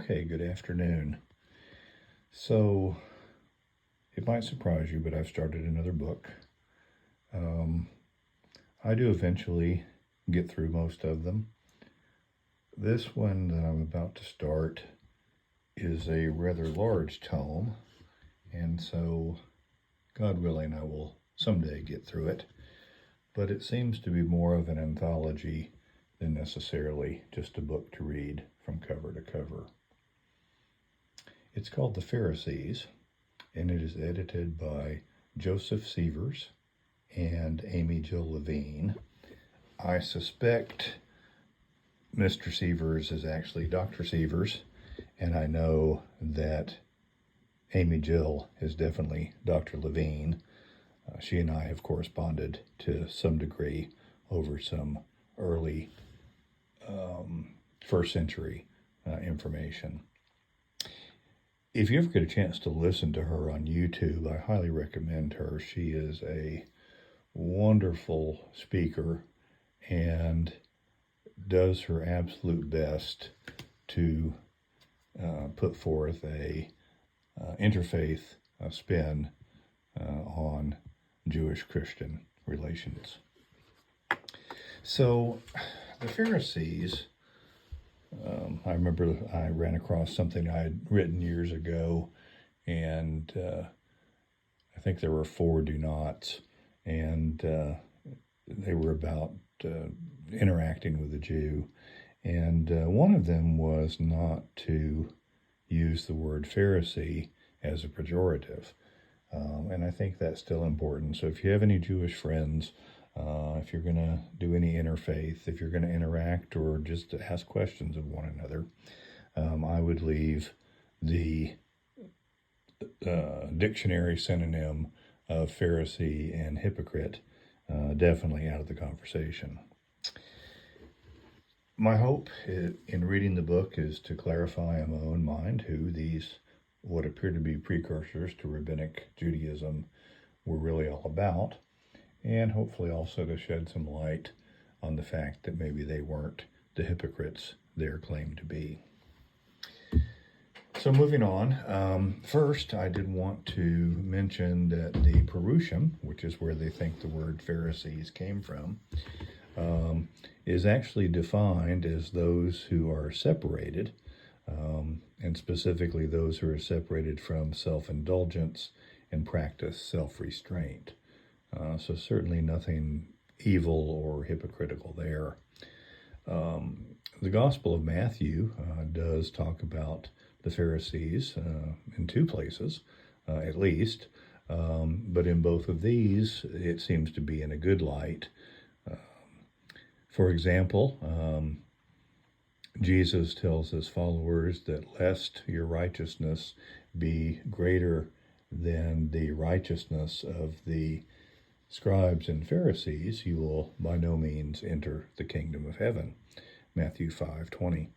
Okay, good afternoon. So, it might surprise you, but I've started another book. I do eventually get through most of them. This one that I'm about to start is a rather large tome, and so, God willing, I will someday get through it. But it seems to be more of an anthology than necessarily just a book to read from cover to cover. It's called The Pharisees, and it is edited by Joseph Sievers and Amy Jill Levine. I suspect Mr. Sievers is actually Dr. Sievers, and I know that Amy Jill is definitely Dr. Levine. She and I have corresponded to some degree over some early first century information. If you ever get a chance to listen to her on YouTube, I highly recommend her. She is a wonderful speaker and does her absolute best to put forth a interfaith spin on Jewish-Christian relations. So, the Pharisees, I remember I ran across something I had written years ago, and I think there were 4 do nots, and they were about interacting with a Jew, and one of them was not to use the word Pharisee as a pejorative, and I think that's still important. So if you have any Jewish friends, if you're going to do any interfaith, if you're going to interact or just to ask questions of one another, I would leave the dictionary synonym of Pharisee and hypocrite definitely out of the conversation. My hope in reading the book is to clarify in my own mind who these, what appear to be precursors to rabbinic Judaism, were really all about, and hopefully also to shed some light on the fact that maybe they weren't the hypocrites they're claimed to be. So moving on, first I did want to mention that the Perushim, which is where they think the word Pharisees came from, is actually defined as those who are separated, and specifically those who are separated from self-indulgence and practice self-restraint. So certainly nothing evil or hypocritical there. The Gospel of Matthew does talk about the Pharisees in 2 places, at least, but in both of these, it seems to be in a good light. For example, Jesus tells his followers that lest your righteousness be greater than the righteousness of the scribes and Pharisees, you will by no means enter the kingdom of heaven. Matthew 5:20.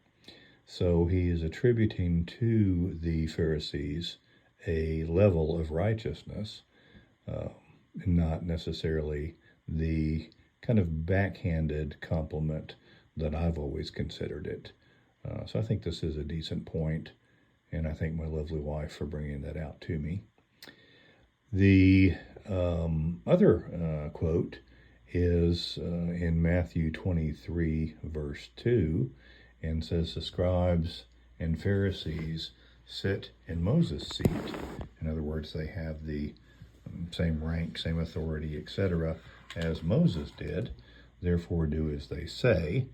So he is attributing to the Pharisees a level of righteousness, not necessarily the kind of backhanded compliment that I've always considered it. So I think this is a decent point, and I thank my lovely wife for bringing that out to me. The other quote is in Matthew 23, verse 2, and says, the scribes and Pharisees sit in Moses' seat. In other words, they have the same rank, same authority, etc., as Moses did, therefore do as they say.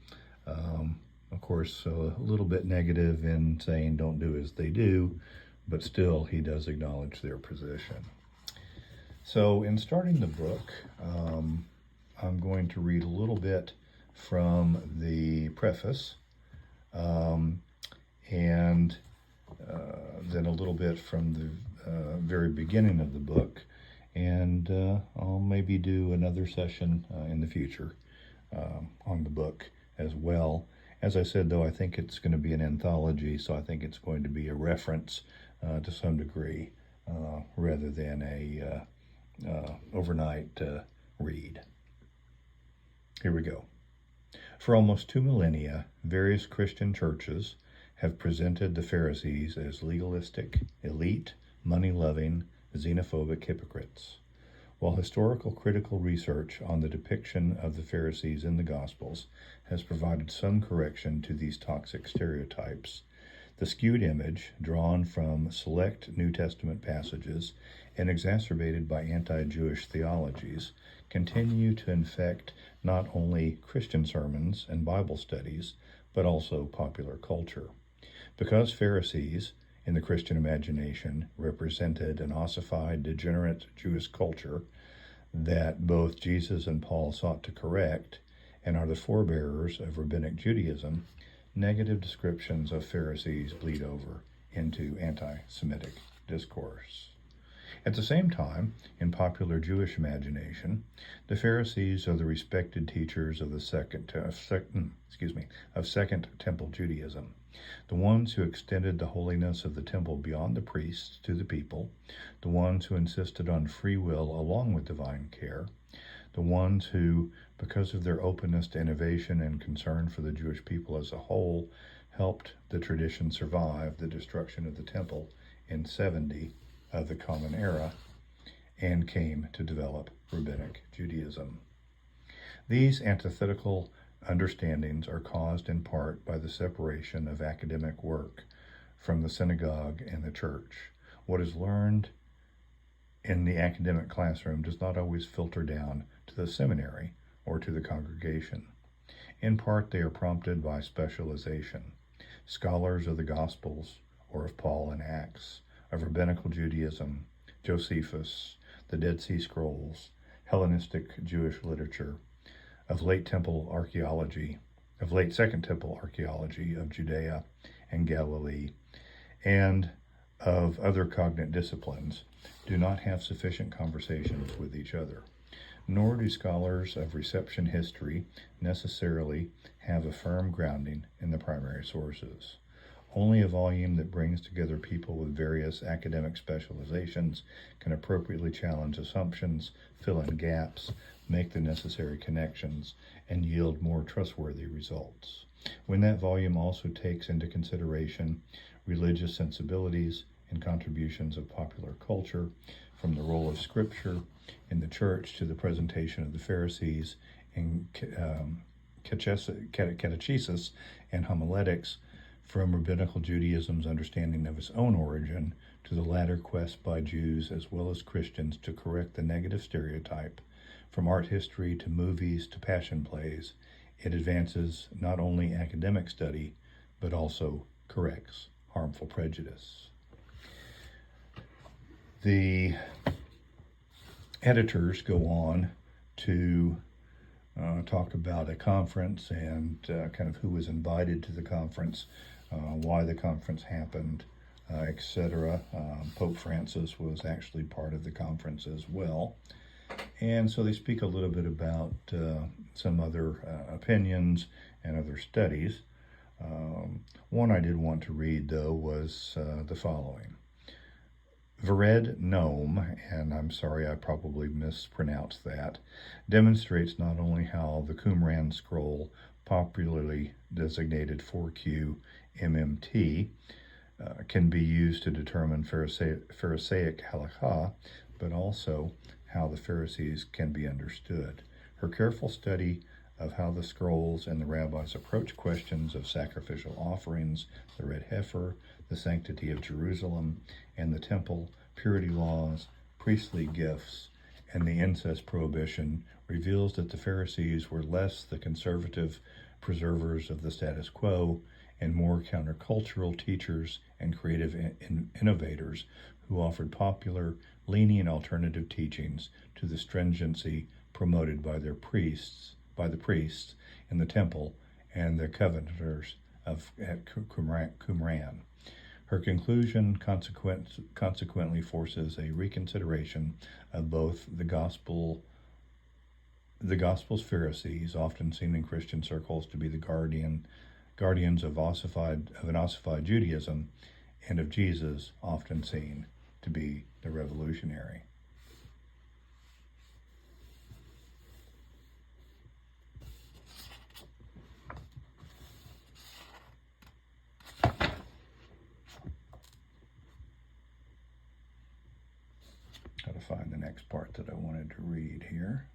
Of course, a little bit negative in saying don't do as they do, but still he does acknowledge their position. So in starting the book, I'm going to read a little bit from the preface, and then a little bit from the very beginning of the book, and I'll maybe do another session in the future on the book as well. As I said, though, I think it's going to be an anthology, so I think it's going to be a reference to some degree rather than a overnight read. Here we go. For almost 2 millennia, various Christian churches have presented the Pharisees as legalistic, elite, money-loving, xenophobic hypocrites. While historical critical research on the depiction of the Pharisees in the Gospels has provided some correction to these toxic stereotypes, the skewed image, drawn from select New Testament passages and exacerbated by anti-Jewish theologies, continue to infect not only Christian sermons and Bible studies, but also popular culture. Because Pharisees, in the Christian imagination, represented an ossified, degenerate Jewish culture that both Jesus and Paul sought to correct, and are the forebearers of rabbinic Judaism, negative descriptions of Pharisees bleed over into anti-Semitic discourse. At the same time, in popular Jewish imagination, the Pharisees are the respected teachers of Second Temple Judaism, the ones who extended the holiness of the temple beyond the priests to the people, the ones who insisted on free will along with divine care, the ones who, because of their openness to innovation and concern for the Jewish people as a whole, helped the tradition survive the destruction of the temple in 70 of the Common Era and came to develop Rabbinic Judaism. These antithetical understandings are caused in part by the separation of academic work from the synagogue and the church. What is learned in the academic classroom does not always filter down to the seminary or to the congregation. In part, they are prompted by specialization. Scholars of the Gospels, or of Paul and Acts, of Rabbinical Judaism, Josephus, the Dead Sea Scrolls, Hellenistic Jewish literature, of late Second Temple archaeology of Judea and Galilee, and of other cognate disciplines, do not have sufficient conversations with each other. Nor do scholars of reception history necessarily have a firm grounding in the primary sources. Only a volume that brings together people with various academic specializations can appropriately challenge assumptions, fill in gaps, make the necessary connections, and yield more trustworthy results. When that volume also takes into consideration religious sensibilities and contributions of popular culture, from the role of Scripture in the church to the presentation of the Pharisees in catechesis and homiletics, from Rabbinical Judaism's understanding of its own origin to the latter quest by Jews as well as Christians to correct the negative stereotype, from art history to movies to passion plays, it advances not only academic study, but also corrects harmful prejudice. The editors go on to talk about a conference and kind of who was invited to the conference, why the conference happened, etc. Pope Francis was actually part of the conference as well. And so they speak a little bit about some other opinions and other studies. One I did want to read, though, was the following. Vered Nome, and I'm sorry I probably mispronounced that, demonstrates not only how the Qumran scroll, popularly designated 4Q MMT, can be used to determine Pharisaic halakha, but also how the Pharisees can be understood. Her careful study of how the scrolls and the rabbis approach questions of sacrificial offerings, the red heifer, the sanctity of Jerusalem and the temple, purity laws, priestly gifts, and the incest prohibition reveals that the Pharisees were less the conservative preservers of the status quo and more countercultural teachers and creative innovators who offered popular, lenient alternative teachings to the stringency promoted by the priests in the temple and the covenanters at Qumran. Her conclusion consequently forces a reconsideration of both the Gospel's Pharisees, often seen in Christian circles to be the guardians of an ossified Judaism, and of Jesus, often seen to be the revolutionary. find the next part that I wanted to read here.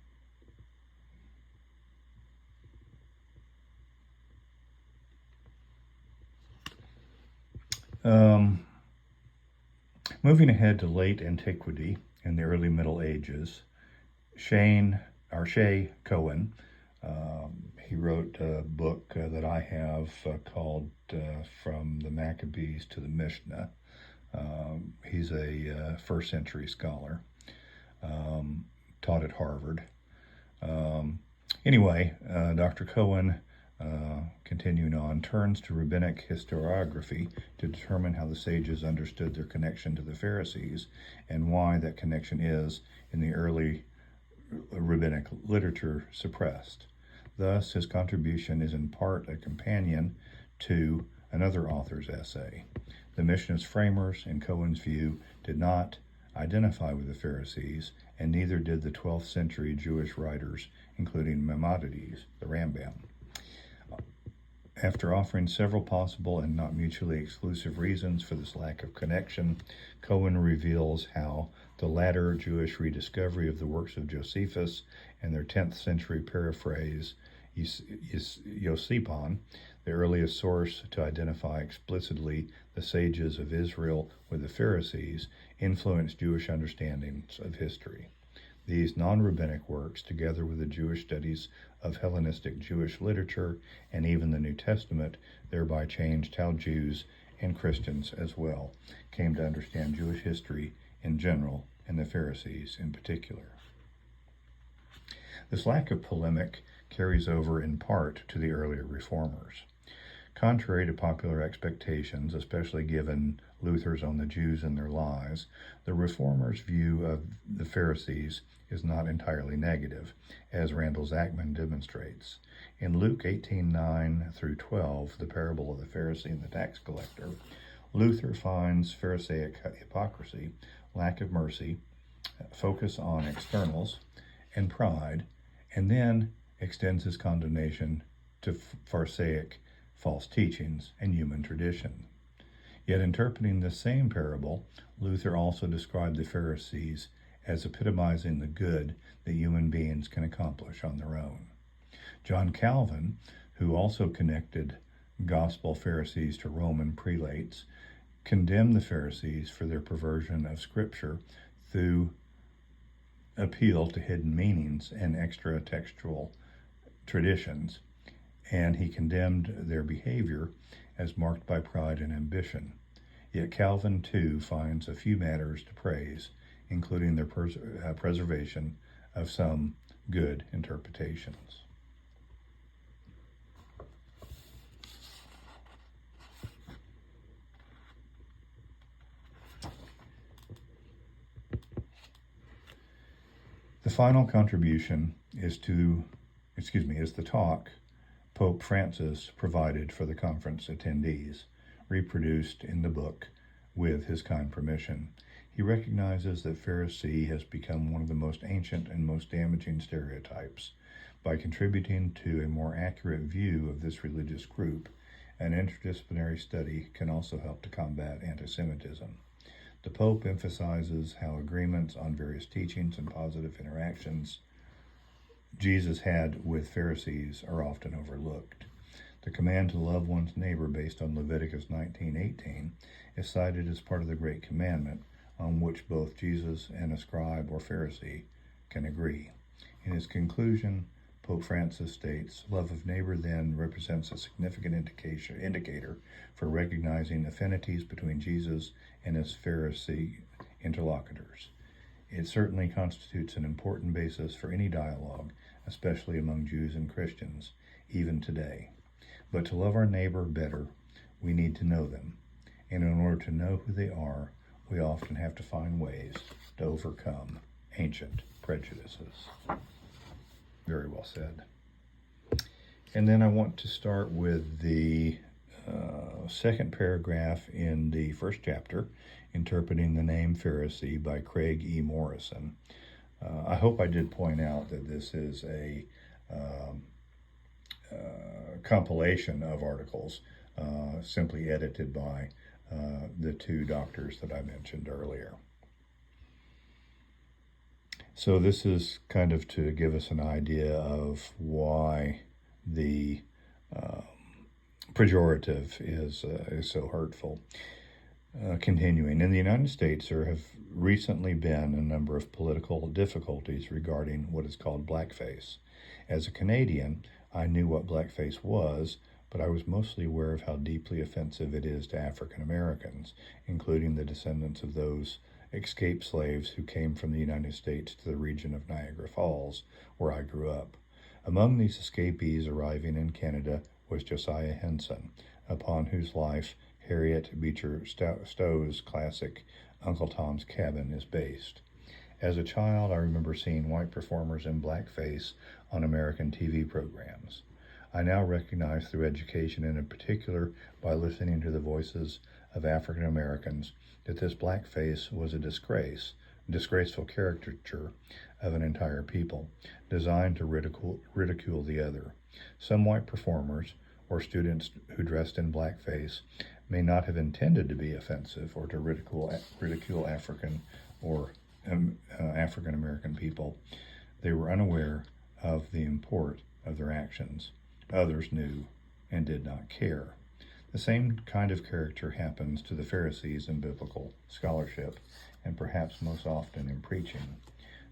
Moving ahead to late antiquity and the early Middle Ages, Shay Cohen, he wrote a book that I have called From the Maccabees to the Mishnah. He's a first century scholar, taught at Harvard. Anyway, Dr. Cohen, continuing on, turns to rabbinic historiography to determine how the sages understood their connection to the Pharisees and why that connection is, in the early rabbinic literature, suppressed. Thus, his contribution is in part a companion to another author's essay. The Mishnah's framers, in Cohen's view, did not identify with the Pharisees, and neither did the 12th century Jewish writers, including Maimonides, the Rambam. After offering several possible and not mutually exclusive reasons for this lack of connection, Cohen reveals how the latter Jewish rediscovery of the works of Josephus and their 10th century paraphrase, Yosipon, the earliest source to identify explicitly the sages of Israel with the Pharisees, influenced Jewish understandings of history. These non-rabbinic works, together with the Jewish studies of Hellenistic Jewish literature and even the New Testament, thereby changed how Jews and Christians as well came to understand Jewish history in general and the Pharisees in particular. This lack of polemic carries over in part to the earlier reformers. Contrary to popular expectations, especially given Luther's On the Jews and Their Lies, the reformers' view of the Pharisees is not entirely negative, as Randall Zachman demonstrates. In Luke 18:9 through 12, the parable of the Pharisee and the tax collector, Luther finds Pharisaic hypocrisy, lack of mercy, focus on externals, and pride, and then extends his condemnation to Pharisaic false teachings and human tradition. Yet interpreting the same parable, Luther also described the Pharisees as epitomizing the good that human beings can accomplish on their own. John Calvin, who also connected gospel Pharisees to Roman prelates, condemned the Pharisees for their perversion of Scripture through appeal to hidden meanings and extra-textual traditions, and he condemned their behavior as marked by pride and ambition. Yet Calvin, too, finds a few matters to praise, including their preservation of some good interpretations. The final contribution is the talk Pope Francis provided for the conference attendees, reproduced in the book with his kind permission. He recognizes that Pharisee has become one of the most ancient and most damaging stereotypes. By contributing to a more accurate view of this religious group, an interdisciplinary study can also help to combat anti-Semitism. The Pope emphasizes how agreements on various teachings and positive interactions Jesus had with Pharisees are often overlooked. The command to love one's neighbor based on Leviticus 19:18 is cited as part of the Great Commandment, on which both Jesus and a scribe or Pharisee can agree. In his conclusion, Pope Francis states, "Love of neighbor then represents a significant indicator for recognizing affinities between Jesus and his Pharisee interlocutors. It certainly constitutes an important basis for any dialogue, especially among Jews and Christians, even today. But to love our neighbor better, we need to know them. And in order to know who they are, we often have to find ways to overcome ancient prejudices." Very well said. And then I want to start with the second paragraph in the first chapter, Interpreting the Name Pharisee by Craig E. Morrison. I hope I did point out that this is a compilation of articles simply edited by the two doctors that I mentioned earlier. So this is kind of to give us an idea of why the pejorative is so hurtful. Continuing, in the United States, there have recently been a number of political difficulties regarding what is called blackface. As a Canadian, I knew what blackface was, but I was mostly aware of how deeply offensive it is to African Americans, including the descendants of those escaped slaves who came from the United States to the region of Niagara Falls, where I grew up. Among these escapees arriving in Canada was Josiah Henson, upon whose life Harriet Beecher Stowe's classic Uncle Tom's Cabin is based. As a child, I remember seeing white performers in blackface on American TV programs. I now recognize through education, and in particular by listening to the voices of African Americans, that this blackface was a disgraceful caricature of an entire people, designed to ridicule the other. Some white performers, or students who dressed in blackface, may not have intended to be offensive or to ridicule African or African American people. They were unaware of the import of their actions. Others knew and did not care. The same kind of character happens to the Pharisees in biblical scholarship, and perhaps most often in preaching.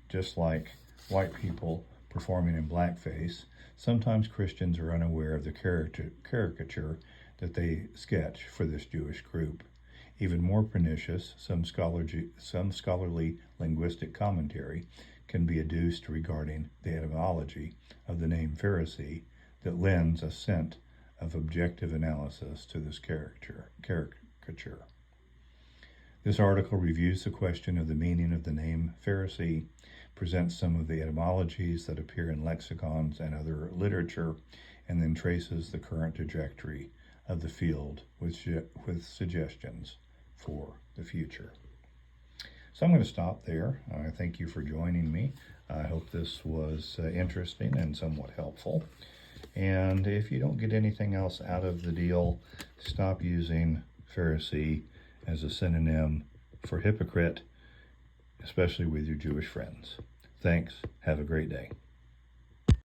Just like white people performing in blackface, sometimes Christians are unaware of the caricature that they sketch for this Jewish group. Even more pernicious, some scholarly linguistic commentary can be adduced regarding the etymology of the name Pharisee that lends a scent of objective analysis to this caricature. This article reviews the question of the meaning of the name Pharisee, presents some of the etymologies that appear in lexicons and other literature, and then traces the current trajectory of the field with suggestions for the future. So I'm going to stop there. I thank you for joining me. I hope this was interesting and somewhat helpful. And if you don't get anything else out of the deal, stop using Pharisee as a synonym for hypocrite, especially with your Jewish friends. Thanks. Have a great day.